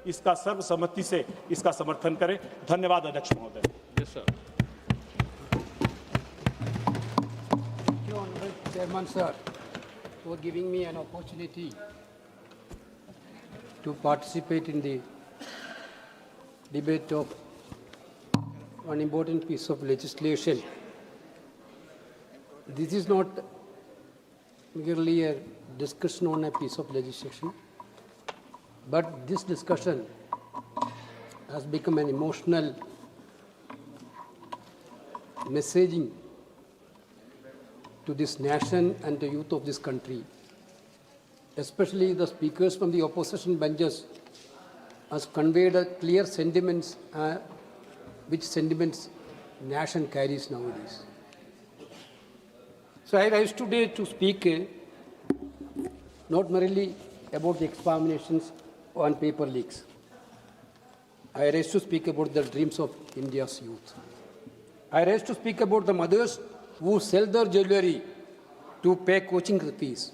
इसका सर्वसम्मति से इसका समर्थन करें। धन्यवाद अध्यक्ष महोदय। Yes, sir. Thank you, Honorable Chairman, sir, for giving me an opportunity to participate in the debate of one important piece of legislation. This is not merely a discussion on a piece of legislation, but this discussion has become an emotional messaging to this nation and the youth of this country. Especially the speakers from the opposition benches has conveyed a clear sentiments, which sentiments nation carries nowadays. So I rise today to speak not merely about the examinations on paper leaks. I rise to speak about the dreams of India's youth. I rise to speak about the mothers who sell their jewelry to pay coaching fees.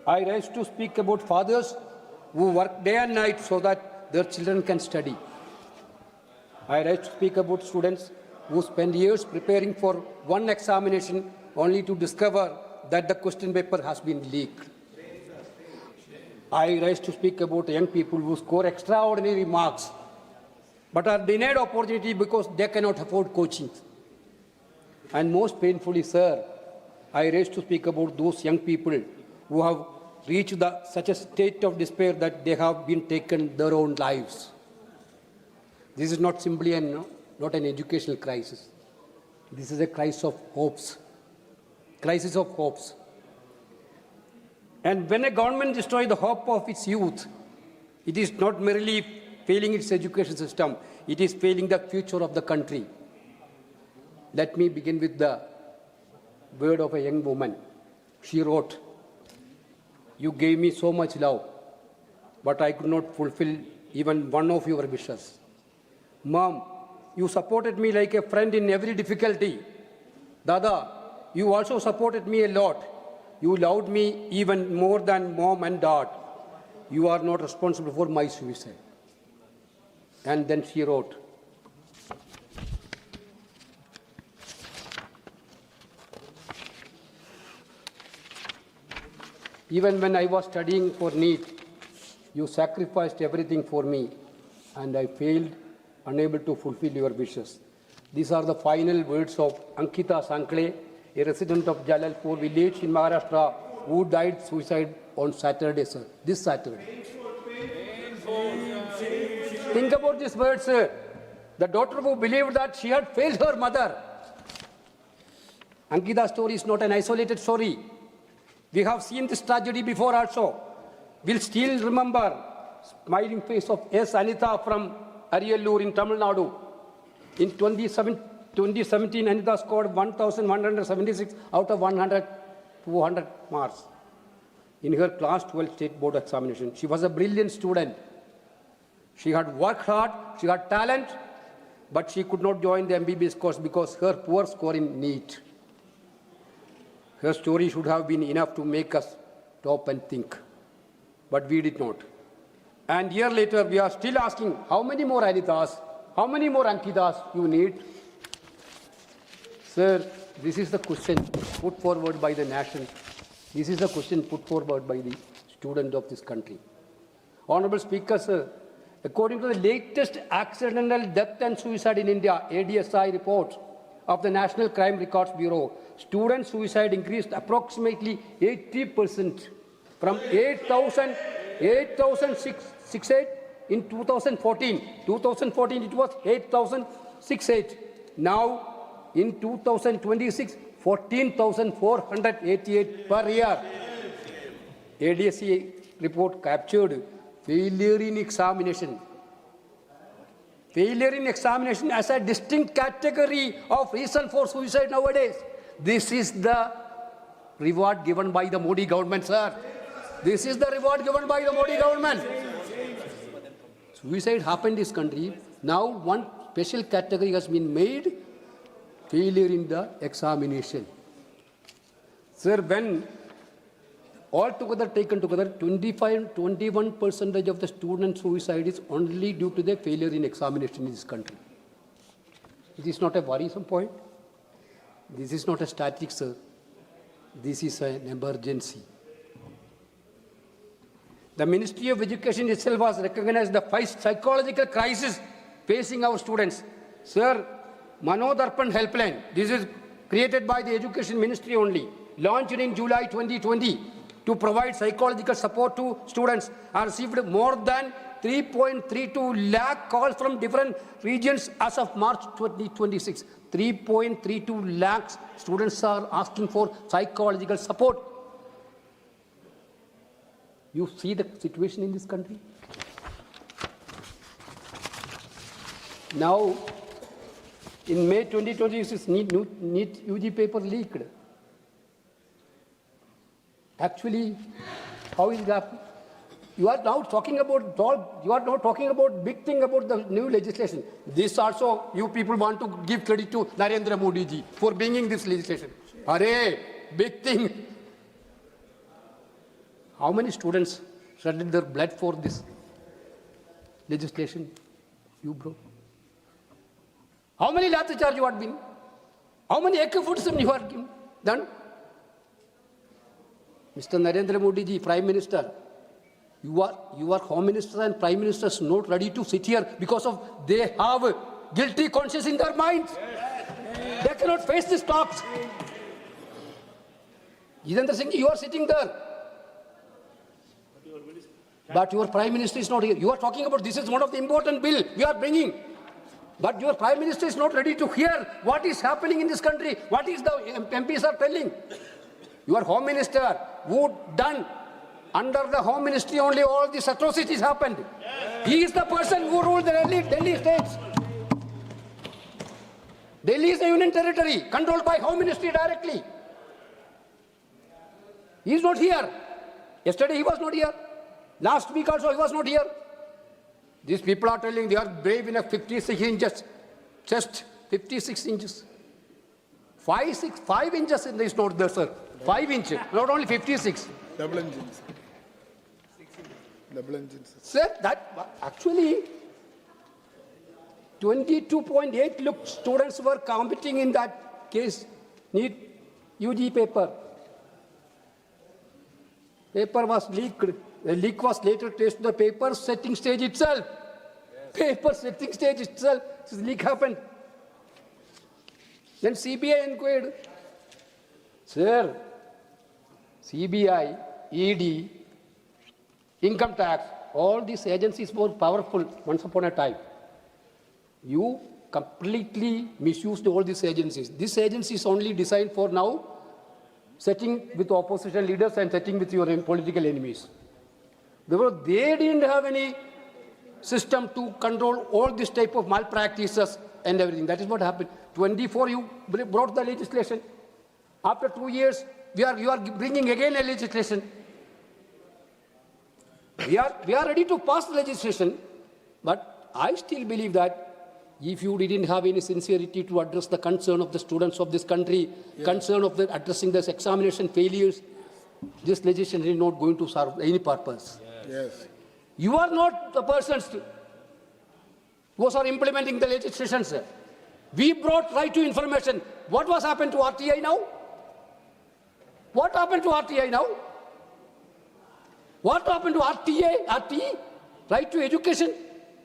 I rise to speak about fathers who work day and night so that their children can study. I rise to speak about students who spend years preparing for one examination only to discover that the question paper has been leaked. I rise to speak about young people who score extraordinary marks but are denied opportunity because they cannot afford coaching. And most painfully, sir, I rise to speak about those young people who have reached such a state of despair that they have been taken their own lives. This is not simply not an educational crisis. This is a crisis of hopes. Crisis of hopes. And when a government destroys the hope of its youth, it is not merely failing its education system, it is failing the future of the country. Let me begin with the word of a young woman. She wrote, "You gave me so much love, but I could not fulfill even one of your wishes. Mom, you supported me like a friend in every difficulty. Dada, you also supported me a lot. You loved me even more than mom and dad. You are not responsible for my suicide." And then she wrote, "Even when I was studying for NEET, you sacrificed everything for me, and I failed, unable to fulfill your wishes." These are the final words of Ankita Sankle, a resident of Jalalpur village in Maharashtra, who died suicide on Saturday, sir. This Saturday. Think about these words, sir. The daughter who believed that she had failed her mother. Ankita's story is not an isolated story. We have seen this tragedy before also. We'll still remember smiling face of S. Anita from Ariyallur in Tamil Nadu. In 2017, Anita scored 1,176 out of 100, 200 marks in her class 12 state board examination. She was a brilliant student. She had worked hard, she had talent, but she could not join the MBBS course because her poor score in NEET. Her story should have been enough to make us stop and think, but we did not. And a year later, we are still asking, how many more Anitas, how many more Ankitas you need? Sir, this is the question put forward by the nation. This is the question put forward by the student of this country. Honorable Speaker, sir, according to the latest accidental death and suicide in India, ADSI report of the National Crime Records Bureau, student suicide increased approximately 80% from 8,668 in 2014. 2014 it was 8,068. Now in 2026, 14,488 per year. ADSI report captured failure in examination. Failure in examination as a distinct category of reason for suicide nowadays. This is the reward given by the Modi government, sir. This is the reward given by the Modi government. Suicide happened in this country. Now one special category has been made, failure in the examination. Sir, when Altogether taken together, 21% of the student suicide is only due to the failure in examination in this country. It is not a worrisome point. This is not a static, sir. This is an emergency. The Ministry of Education itself has recognized the psychological crisis facing our students. Sir, Manodarpan Helpline, this is created by the Education Ministry only, launched in July 2020 to provide psychological support to students, and received more than 3.32 lakh calls from different regions as of March 2026. 3.32 lakhs students are asking for psychological support. You see the situation in this country? Now, in May 2026, NEET UG paper leaked. Actually, how is that? You are now talking about big thing about the new legislation. This also, you people want to give credit to Narendra Modi ji for bringing this legislation. Arey, big thing. How many students shedded their blood for this legislation? You bro. How many lathi charge you have been? How many ekafootism you have done? Mr. Narendra Modi ji, Prime Minister, you are Home Minister and Prime Ministers not ready to sit here because of they have guilty conscience in their minds. Yes. They cannot face these talks. Jitendra Singh, you are sitting there. But your Prime Minister is not here. You are talking about this is one of the important bill we are bringing. But your Prime Minister is not ready to hear what is happening in this country, what is the MPs are telling. Your Home Minister, who done under the Home Ministry only all these atrocities happened. Yes. He is the person who ruled the Delhi states. Delhi is a union territory controlled by Home Ministry directly. He is not here. Yesterday he was not here. Last week also he was not here. These people are telling they are brave enough, 56 inches, just 56 inches. 5 inches is not there, sir. 5 inches, not only 56. Double engines. Double engines. Sir, that actually 22.8 students were competing in that case. NEET UG paper. Paper was leaked. The leak was later traced to the paper setting stage itself. Yes. Paper setting stage itself. This leak happened. Then CBI inquired. Sir, CBI, ED, income tax, all these agencies were powerful once upon a time. You completely misused all these agencies. This agency is only designed for now setting with opposition leaders and setting with your political enemies. Because they didn't have any system to control all this type of malpractices and everything. That is what happened. 24, you brought the legislation. After 2 years, you are bringing again a legislation. We are ready to pass the legislation, but I still believe that if you didn't have any sincerity to address the concern of the students of this country, concern of addressing this examination failures, this legislation is not going to serve any purpose. Yes. You are not the persons who are implementing the legislation, sir. We brought right to information. What was happened to RTI now? What happened to RTI now? What happened to RTE? Right to education?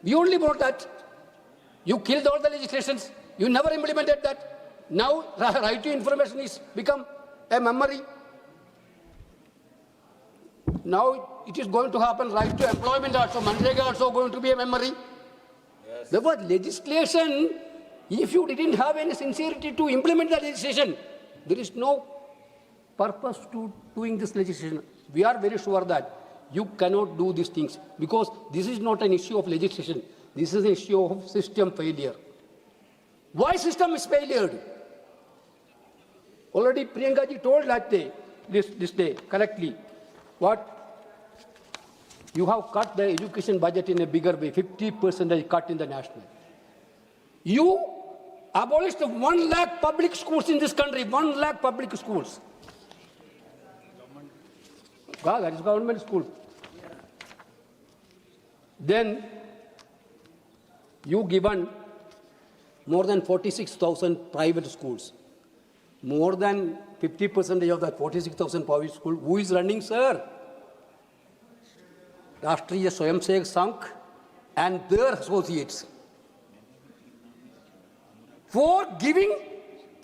We only brought that. You killed all the legislations. You never implemented that. Now, right to information is become a memory. Now, it is going to happen right to employment also. Manrega also going to be a memory. Yes. Therefore, legislation, if you didn't have any sincerity to implement the legislation, there is no purpose to doing this legislation. We are very sure that you cannot do these things because this is not an issue of legislation. This is an issue of system failure. Why system is failed? Already Priyanka ji told that day, this day, correctly. What? You have cut the education budget in a bigger way, 50% cut in the national. You abolished 1 lakh public schools in this country, 1 lakh public schools. Wow, that is government school. Then you given more than 46,000 private schools. More than 50% of that 46,000 private school, who is running, sir? Rashtriya Swayamsevak Sangh and their associates. For giving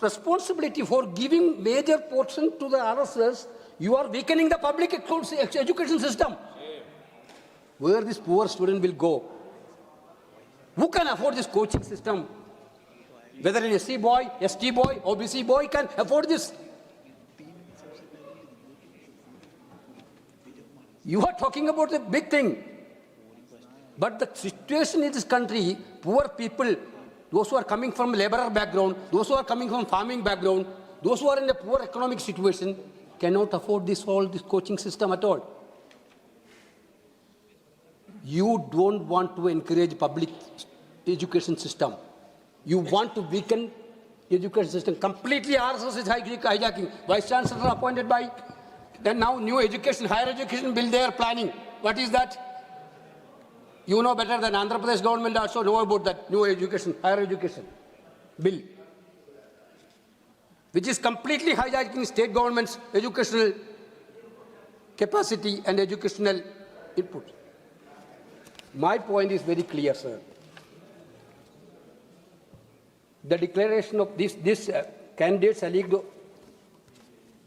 responsibility, for giving major portion to the RSS, you are weakening the public education system. Where this poor student will go? Who can afford this coaching system? Whether an SC boy, ST boy, OBC boy can afford this. You are talking about a big thing. But the situation in this country, poor people, those who are coming from laborer background, those who are coming from farming background, those who are in a poor economic situation, cannot afford this coaching system at all. You don't want to encourage public education system. You want to weaken education system. Completely RSS is hijacking. Vice Chancellor appointed by, then now new education, higher education bill they are planning. What is that? You know better than Andhra Pradesh government also know about that new education, higher education bill, which is completely hijacking state government's educational capacity and educational input. My point is very clear, sir. The declaration of this candidates alleged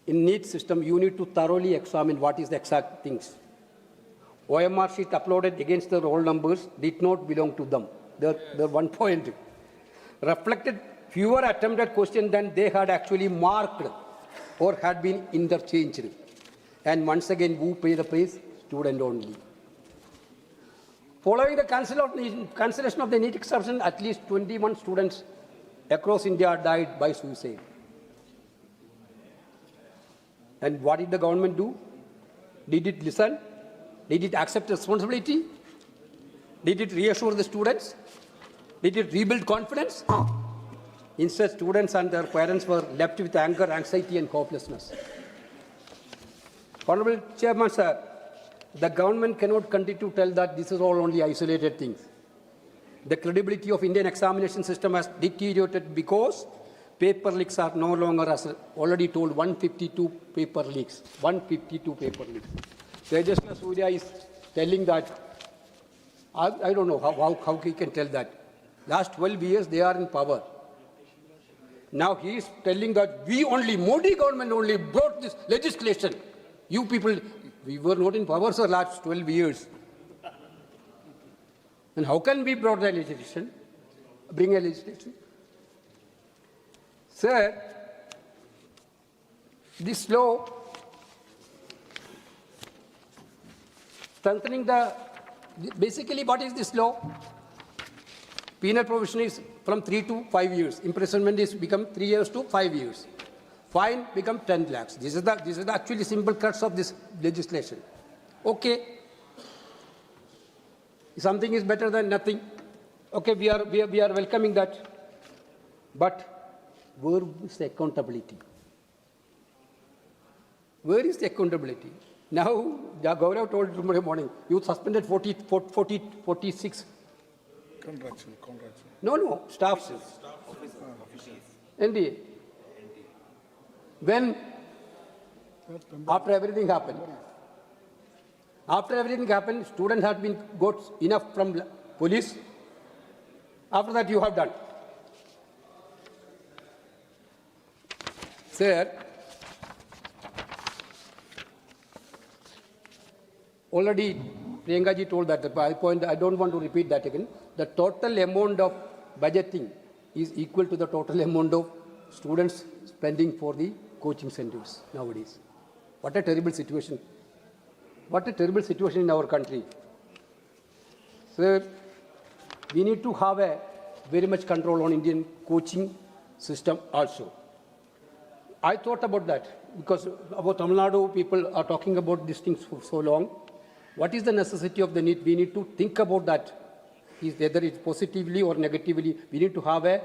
in NEET system, you need to thoroughly examine what is the exact things. OMR sheet uploaded against the roll numbers did not belong to them. The 1 point reflected fewer attempted questions than they had actually marked or had been interchanged. And once again, who pay the price? Student only. Following the cancellation of the NEET exception, at least 21 students across India died by suicide. And what did the government do? Did it listen? Did it accept responsibility? Did it reassure the students? Did it rebuild confidence? Instead, students and their parents were left with anger, anxiety, and hopelessness. Honorable Chairman, sir, the government cannot continue to tell that this is all only isolated things. The credibility of Indian examination system has deteriorated because paper leaks are no longer, as already told, 152 paper leaks. 152 paper leaks. Tejasvi Surya is telling that, I don't know how he can tell that. Last 12 years they are in power. Now he is telling that we only, Modi government only brought this legislation. You people, we were not in power for last 12 years. And how can we bring a legislation? Sir, this law strengthening basically what is this law? Penal provision is from 3 to 5 years. Imprisonment is become 3 years to 5 years. Fine become 10 lakhs. This is the actually simple crux of this legislation. Okay. Something is better than nothing. Okay, we are welcoming that. But where is the accountability? Where is the accountability? Now, Gaurav told tomorrow morning, you suspended 46. Contractual. No, staffs. NDA. When? After everything happened. After everything happened, students had been got enough from police. After that, you have done. Sir, already Priyanka ji told that, I don't want to repeat that again. The total amount of budgeting is equal to the total amount of students spending for the coaching centers nowadays. What a terrible situation. What a terrible situation in our country. Sir, we need to have a very much control on Indian coaching system also. I thought about that because about Tamil Nadu, people are talking about these things for so long. What is the necessity of the need? We need to think about that. Whether it's positively or negatively, we need to have a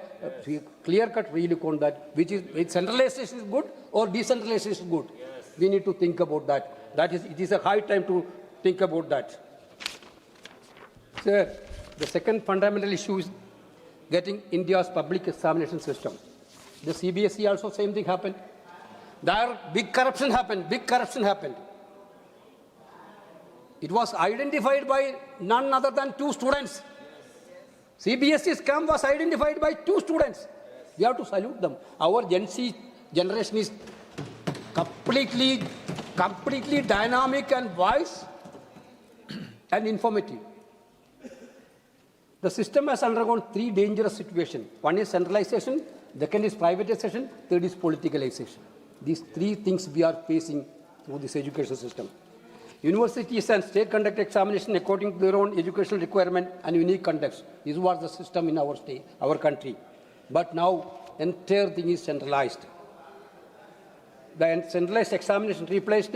clear-cut relook on that, which centralization is good or decentralization is good. Yes. We need to think about that. It is a high time to think about that. Sir, the second fundamental issue is getting India's public examination system. The CBSE also same thing happened. There big corruption happened. It was identified by none other than 2 students. CBSE scam was identified by 2 students. We have to salute them. Our GenZ generation is completely dynamic and wise and informative. The system has undergone 3 dangerous situations. One is centralization, second is privatization, third is politicalization. These 3 things we are facing through this education system. Universities and state conduct examination according to their own educational requirement and unique context. This was the system in our state, our country. But now, entire thing is centralized. The centralized examination replaced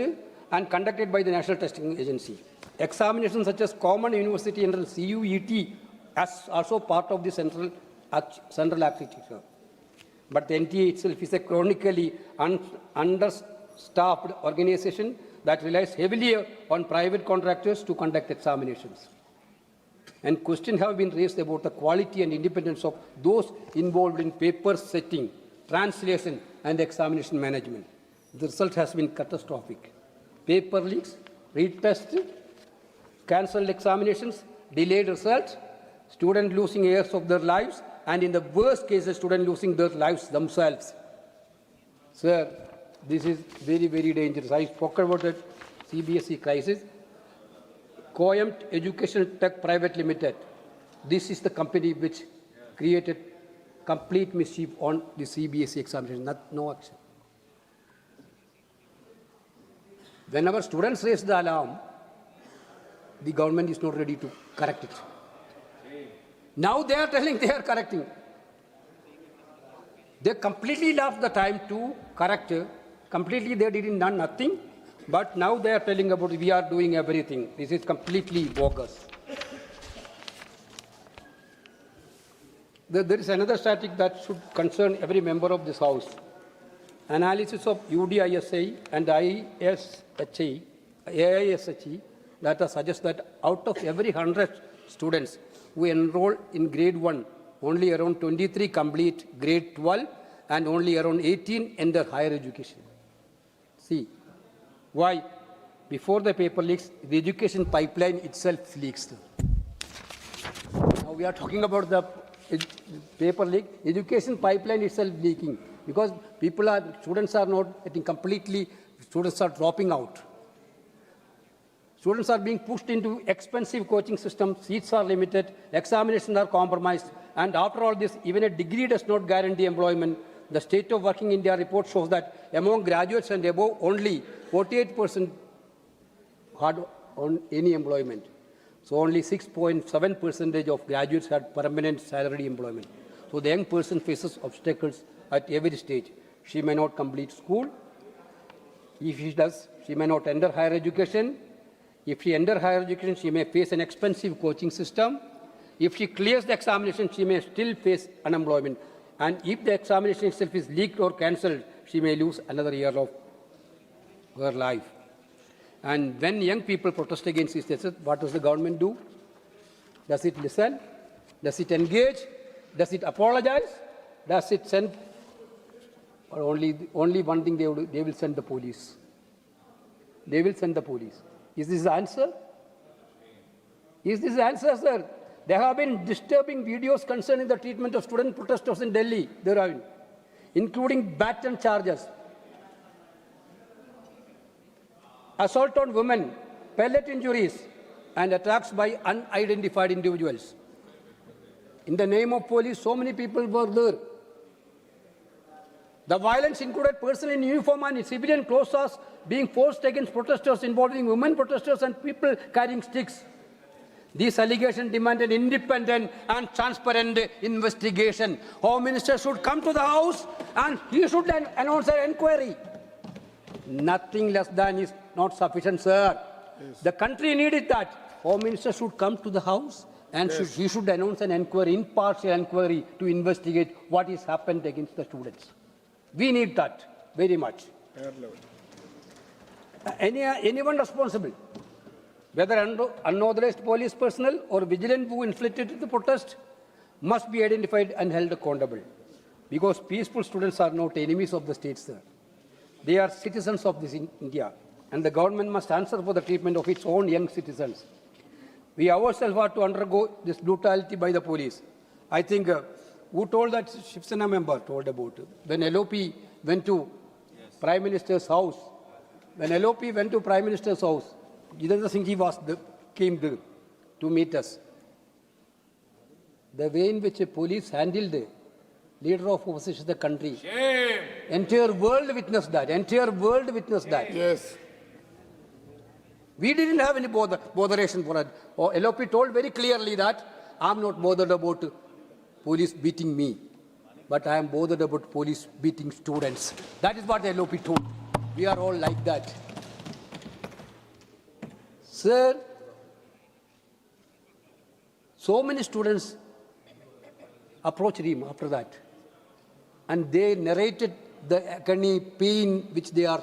and conducted by the National Testing Agency. Examinations such as Common University Entrance CUET as also part of the central architecture. But the NTA itself is a chronically understaffed organization that relies heavily on private contractors to conduct examinations. And questions have been raised about the quality and independence of those involved in paper setting, translation, and examination management. The result has been catastrophic. Paper leaks, retests, cancelled examinations, delayed results, students losing years of their lives, and in the worst cases, students losing their lives themselves. Sir, this is very, very dangerous. I spoke about it, CBSE crisis. Coemt Educational Tech Private Limited. This is the company which created complete mischief on the CBSE examination, no action. Whenever students raise the alarm, the government is not ready to correct it. Now they are telling they are correcting. They completely lost the time to correct. Completely they did nothing. But now they are telling about we are doing everything. This is completely bogus. There is another static that should concern every member of this House. Analysis of UDISA and AISHE data suggests that out of every 100 students who enroll in grade 1, only around 23 complete grade 12 and only around 18 enter higher education. See, why? Before the paper leaks, the education pipeline itself leaks. Now we are talking about the paper leak, education pipeline itself leaking because students are not getting completely, students are dropping out. Students are being pushed into expensive coaching systems, seats are limited, examinations are compromised, and after all this, even a degree does not guarantee employment. The State of Working India report shows that among graduates and above, only 48% had on any employment. So only 6.7% of graduates had permanent salary employment. So the young person faces obstacles at every stage. She may not complete school. If she does, she may not enter higher education. If she enters higher education, she may face an expensive coaching system. If she clears the examination, she may still face unemployment. And if the examination itself is leaked or cancelled, she may lose another year of her life. And when young people protest against this, what does the government do? Does it listen? Does it engage? Does it apologize? Does it send? Or only one thing they will send the police. They will send the police. Is this the answer? Is this the answer, sir? There have been disturbing videos concerning the treatment of student protesters in Delhi, including baton charges, assault on women, pellet injuries, and attacks by unidentified individuals. In the name of police, so many people were there. The violence included persons in uniform and in civilian clothes being forced against protesters involving women protesters and people carrying sticks. These allegations demand an independent and transparent investigation. Home Minister should come to the House and he should announce an inquiry. Nothing less than is not sufficient, sir. Yes. The country needed that. Home Minister should come to the House and he should announce an inquiry, impartial inquiry, to investigate what has happened against the students. We need that very much. anyone responsible, whether unauthorized police personnel or vigilant who inflicted the protest, must be identified and held accountable. Because peaceful students are not enemies of the state, sir. They are citizens of this India, and the government must answer for the treatment of its own young citizens. We ourselves are to undergo this brutality by the police. I think who told that Shiv Sena member told about it. When LOP went to Prime Minister's house, when LOP went to Prime Minister's house, Jitendra Singh Ji came there to meet us. The way in which a police handled the leader of opposition of the country. Shame. Entire world witnessed that. Entire world witnessed that. Yes. We didn't have any botheration for it. LOP told very clearly that I'm not bothered about police beating me, but I am bothered about police beating students. That is what LOP told. We are all like that. Sir, so many students approached him after that, and they narrated the agony, pain which they are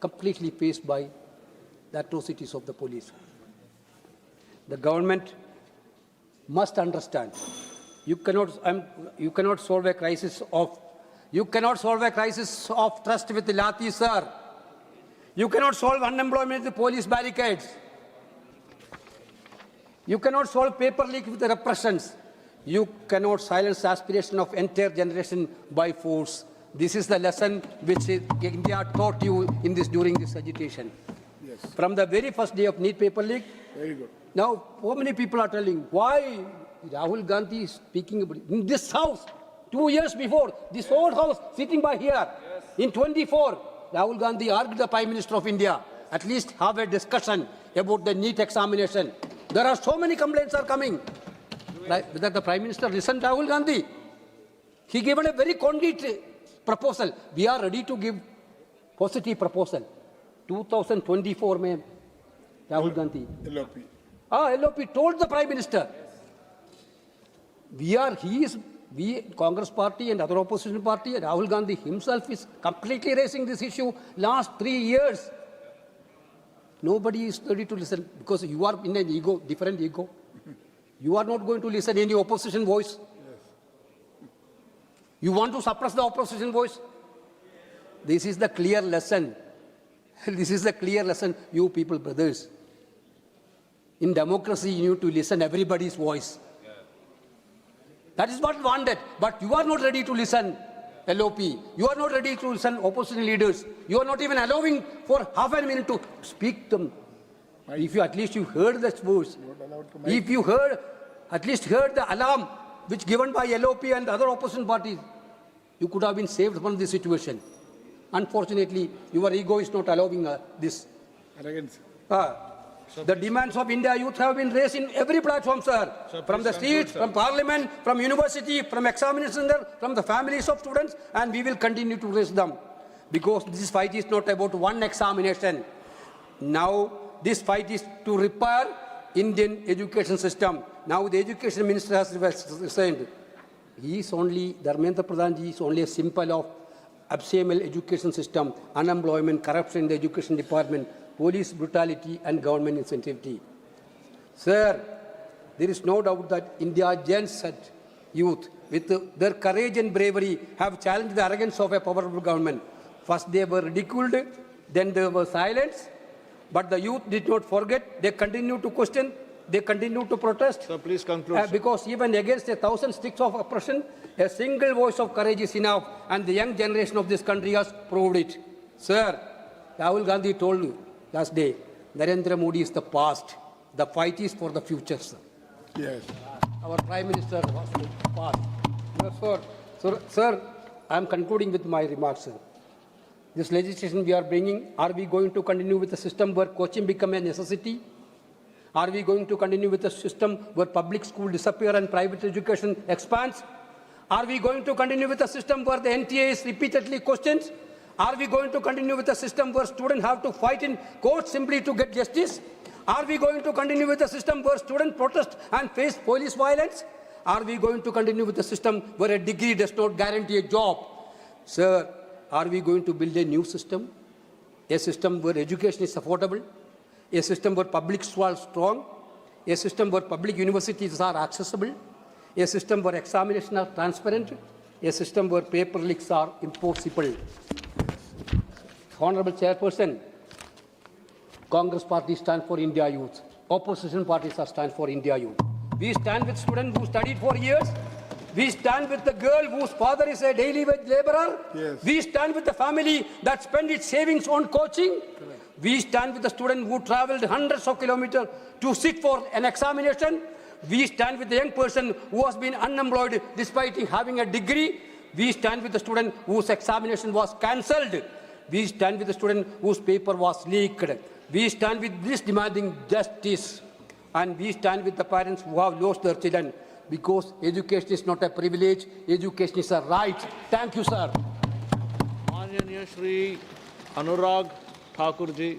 completely faced by the atrocities of the police. The government must understand. You cannot solve a crisis of trust with the lathi, sir. You cannot solve unemployment with the police barricades. You cannot solve paper leak with the repressions. You cannot silence the aspiration of entire generation by force. This is the lesson which India taught you during this agitation. Yes. From the very first day of NEET paper leak. Very good. Now, how many people are telling why Rahul Gandhi is speaking about in this house 2 years before, this whole house sitting by here, yes. In 24, Rahul Gandhi argued the Prime Minister of India, at least have a discussion about the NEET examination. There are so many complaints are coming. Whether the Prime Minister listened to Rahul Gandhi, he given a very concrete proposal. We are ready to give positive proposal. 2024 में Rahul Gandhi. LOP. LOP told the Prime Minister. We, Congress party and other opposition party, Rahul Gandhi himself is completely raising this issue last 3 years. Nobody is ready to listen because you are in an ego, different ego. You are not going to listen any opposition voice. Yes. You want to suppress the opposition voice. This is the clear lesson. This is the clear lesson, you people, brothers. In democracy, you need to listen everybody's voice. Yeah. That is what wanted. But you are not ready to listen, LOP. You are not ready to listen, opposition leaders. You are not even allowing for half a minute to speak them. If you at least you heard that voice, if you at least heard the alarm which given by LOP and other opposition parties, you could have been saved from this situation. Unfortunately, your ego is not allowing this. Arrogance. The demands of India youth have been raised in every platform, sir. From the streets, from parliament, from university, from examination center, from the families of students, and we will continue to raise them. Because this fight is not about one examination. Now, this fight is to repair Indian education system. Now the education minister has resigned. He is only, Dharmendra Pradhan ji is only a symbol of abysmal education system, unemployment, corruption in the education department, police brutality and government insensitivity. Sir, there is no doubt that India's GenZ youth, with their courage and bravery, have challenged the arrogance of a powerful government. First they were ridiculed, then they were silenced. But the youth did not forget. They continued to question. They continued to protest. So please conclude. Because even against 1,000 sticks of oppression, a single voice of courage is enough. And the young generation of this country has proved it. Sir, Rahul Gandhi told you last day, Narendra Modi is the past. The fight is for the future, sir. Yes. Our Prime Minister was the past. Therefore, sir, I am concluding with my remarks, sir. This legislation we are bringing, are we going to continue with a system where coaching become a necessity? Are we going to continue with a system where public school disappear and private education expands? Are we going to continue with a system where the NTA is repeatedly questioned? Are we going to continue with a system where students have to fight in court simply to get justice? Are we going to continue with a system where students protest and face police violence? Are we going to continue with a system where a degree does not guarantee a job? Sir, are we going to build a new system? a system where education is affordable, a system where public schools are strong, a system where public universities are accessible, a system where examinations are transparent, a system where paper leaks are impossible. Honorable Chairperson, Congress party stands for India Youth. Opposition parties are stand for India Youth. We stand with students who studied for years. We stand with the girl whose father is a daily wage laborer. Yes. We stand with the family that spent its savings on coaching. We stand with the student who traveled hundreds of kilometers to sit for an examination. We stand with the young person who has been unemployed despite having a degree. We stand with the student whose examination was cancelled. We stand with the student whose paper was leaked. We stand with this demanding justice. And we stand with the parents who have lost their children, because education is not a privilege, education is a right. Thank you, sir. माननीय श्री अनुराग ठाकुर जी।